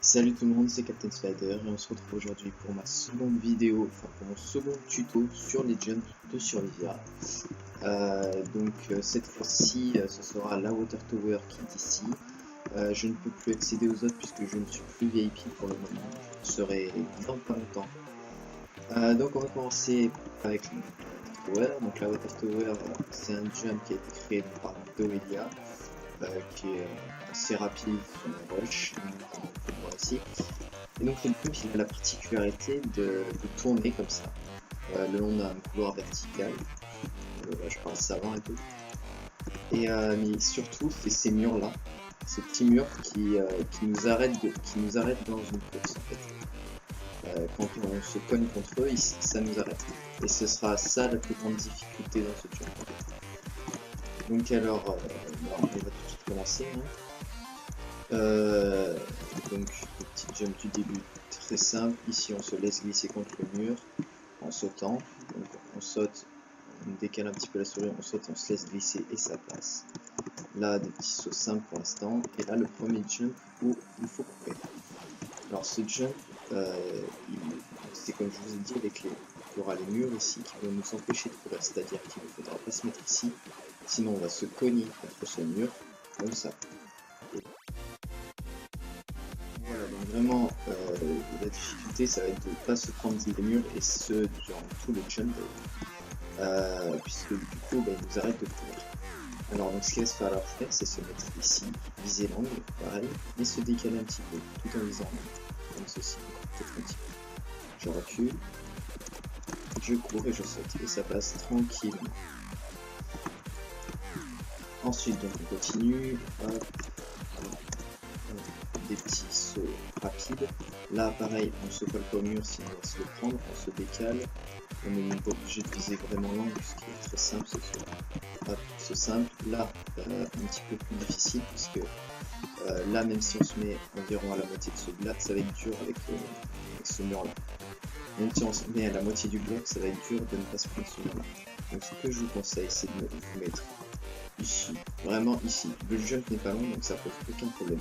Salut tout le monde, c'est Captain Spider et on se retrouve aujourd'hui pour ma seconde vidéo, enfin pour mon second tuto sur les jumps de Survivia. Cette fois-ci, ce sera la Water Tower qui est ici. Je ne peux plus accéder aux autres puisque je ne suis plus VIP pour le moment. Je serai dans pas longtemps. Donc on va commencer avec la Water Tower. Donc la Water Tower, c'est un jump qui a été créé par Doelia. Qui est assez rapide sur le rush, comme on peut le voir ici. Et donc le jump il a la particularité de tourner comme ça, le long d'un couloir vertical. Là, je parle savant et tout. Et mais surtout c'est ces murs là, ces petits murs qui nous arrêtent dans une course en fait. Quand on se cogne contre eux, ça nous arrête. Et ce sera ça la plus grande difficulté dans ce jump. Donc alors, on va tout de suite commencer. Donc le petit jump du début très simple. Ici on se laisse glisser contre le mur en sautant. Donc on saute, on décale un petit peu la souris, on saute, on se laisse glisser et ça passe. Là des petits sauts simples pour l'instant. Et là le premier jump où il faut couper. Alors ce jump, c'est comme je vous ai dit avec les... Il y aura les murs ici qui vont nous empêcher de courir, c'est-à-dire qu'il ne faudra pas se mettre ici, sinon on va se cogner contre ce mur, comme ça. Et voilà, donc vraiment, la difficulté, ça va être de ne pas se prendre des murs, et ce, durant tout le jump, puisque du coup, il nous arrête de courir. Alors, donc, ce qu'il va falloir faire, c'est se mettre ici, viser l'angle, pareil, mais se décaler un petit peu, tout en visant l'angle, comme ceci, peut-être un petit peu. Je recule. Je cours et je saute et ça passe tranquillement. Ensuite donc on continue, des petits sauts rapides. Là pareil on se colle pas au mur sinon on va se le prendre, on se décale. On n'est même pas obligé de viser vraiment l'angle, ce qui est très simple ce simple. Là un petit peu plus difficile puisque là même si on se met environ à la moitié de ce bloc, ça va être dur avec ce mur là. Même si on se met à la moitié du bloc, ça va être dur de ne pas se prendre ce mur là. Donc ce que je vous conseille, c'est de vous mettre ici, vraiment ici. Le jump n'est pas long, donc ça pose aucun problème.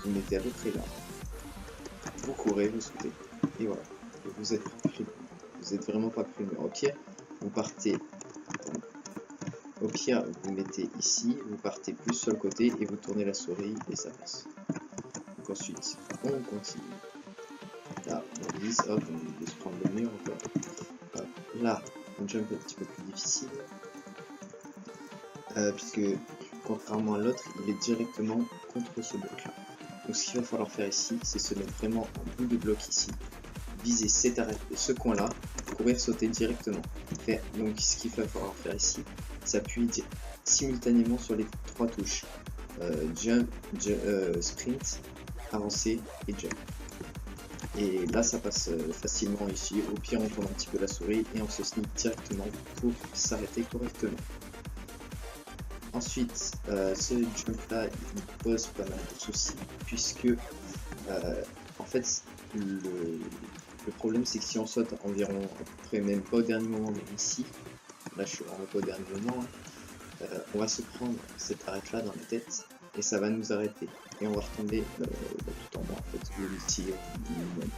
Vous mettez à peu près là. Vous courez, vous sautez. Et voilà. Et vous êtes pris. Vous êtes vraiment pas pris. Au pire, vous partez. Au pire, vous mettez ici, vous partez plus sur le côté et vous tournez la souris et ça passe. Donc ensuite, on continue. Là, on glisse, hop, on évite de se prendre le mur encore. Hop. Là, un jump un petit peu plus difficile. Puisque, contrairement à l'autre, il est directement contre ce bloc là. Donc ce qu'il va falloir faire ici, c'est se mettre vraiment en bout de bloc ici. Viser cet arrêt, ce coin là, courir, sauter directement. Donc ce qu'il va falloir faire ici, c'est appuyer simultanément sur les trois touches. Jump, sprint, avancer et jump. Et là ça passe facilement ici, au pire on tourne un petit peu la souris et on se sneak directement pour s'arrêter correctement. Ensuite, ce jump là il pose pas mal de soucis puisque en fait le problème c'est que si on saute environ à peu près même pas au dernier moment mais ici, là je suis vraiment pas au dernier moment, on va se prendre cette arête là dans la tête et ça va nous arrêter et on va retomber tout en bas en fait, ici au minimum.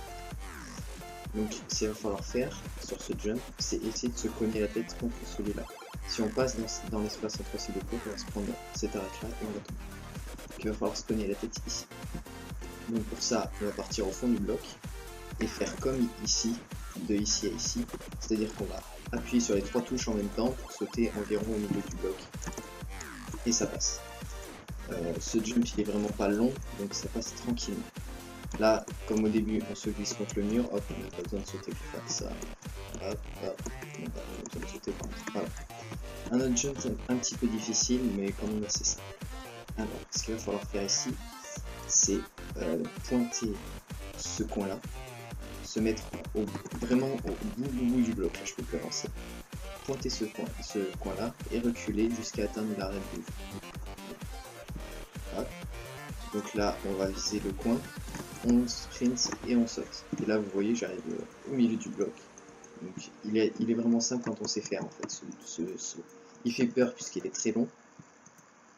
Donc ce qu'il va falloir faire sur ce jump, c'est essayer de se cogner la tête contre celui-là. Si on passe dans l'espace entre ces deux côtes, on va se prendre cette arête là et on va tomber. Donc il va falloir se cogner la tête ici. Donc pour ça, on va partir au fond du bloc et faire comme ici, de ici à ici. C'est-à-dire qu'on va appuyer sur les trois touches en même temps pour sauter environ au milieu du bloc. Et ça passe. Ce jump il est vraiment pas long, donc ça passe tranquillement. Là, comme au début, on se glisse contre le mur, hop, on n'a pas besoin de sauter pour faire ça. Hop, hop, on n'a pas besoin de sauter pour faire ça. Voilà. Un autre jump un petit peu difficile, mais quand même assez simple. Alors, ce qu'il va falloir faire ici, c'est pointer ce coin-là, se mettre vraiment au bout du bloc, là je peux plus avancer. Pointer ce coin-là et reculer jusqu'à atteindre l'arête du jeu. Hop. Donc là, on va viser le coin, on sprint et on saute. Et là, vous voyez, j'arrive au milieu du bloc. Donc il est vraiment simple quand on sait faire en fait. Il fait peur puisqu'il est très long,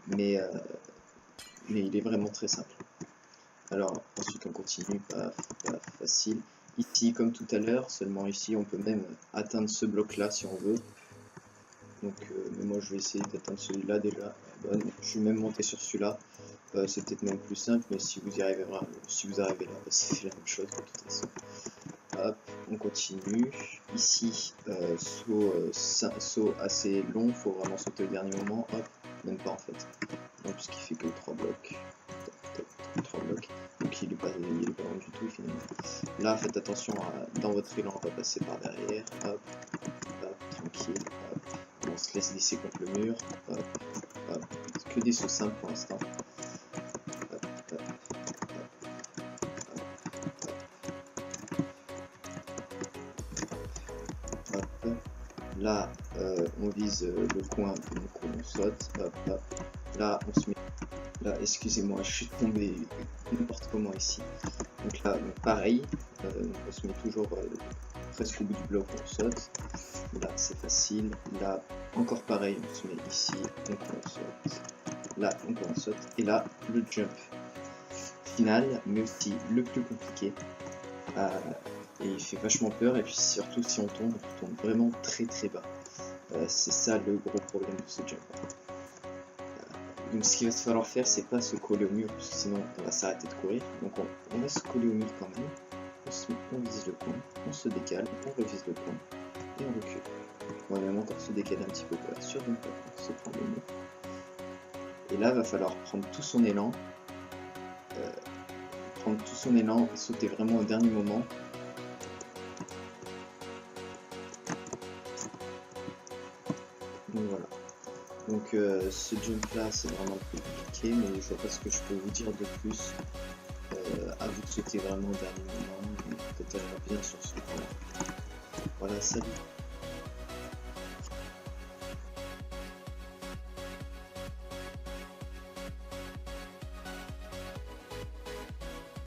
mais il est vraiment très simple. Alors ensuite on continue, paf, paf, facile. Ici comme tout à l'heure, seulement ici on peut même atteindre ce bloc là si on veut. Donc mais moi je vais essayer d'atteindre celui-là déjà. Bon, je vais même monter sur celui-là. C'est peut-être même plus simple, mais si vous y arrivez vraiment, si vous arrivez là, c'est la même chose de toute façon. Hop, on continue. Ici, saut assez long, faut vraiment sauter au dernier moment. Hop, même pas en fait. Donc ce qui fait que 3 blocs. 3 blocs. Donc il est pas long du tout finalement. Là, faites attention dans votre élan, on va passer par derrière. Hop, hop, tranquille. Hop. On se laisse glisser contre le mur. Hop, hop. Que des sauts simples pour l'instant. Là, on vise le coin, donc on saute. Hop, hop. Là, on se met. Là, excusez-moi, je suis tombé n'importe comment ici. Donc là, donc pareil, on se met toujours presque au bout du bloc, on saute. Là, c'est facile. Là, encore pareil, on se met ici, donc on saute. Là, donc on saute. Et là, le jump final, mais aussi le plus compliqué. Et il fait vachement peur, et puis surtout si on tombe vraiment très très bas. C'est ça le gros problème de ce jump. Donc ce qu'il va falloir faire, c'est pas se coller au mur, parce que sinon on va s'arrêter de courir. Donc on va se coller au mur quand même. On vise le coin, on se décale, on revise le coin, et on recule. On va même encore se décaler un petit peu pour être sûr de ne pas se prendre le mur. Et là, il va falloir prendre tout son élan, et sauter vraiment au dernier moment. Donc voilà. Donc ce jump là c'est vraiment plus compliqué, mais je vois pas ce que je peux vous dire de plus. À vous de sauter vraiment au dernier moment, et peut-être bien sur ce point là. Voilà, salut.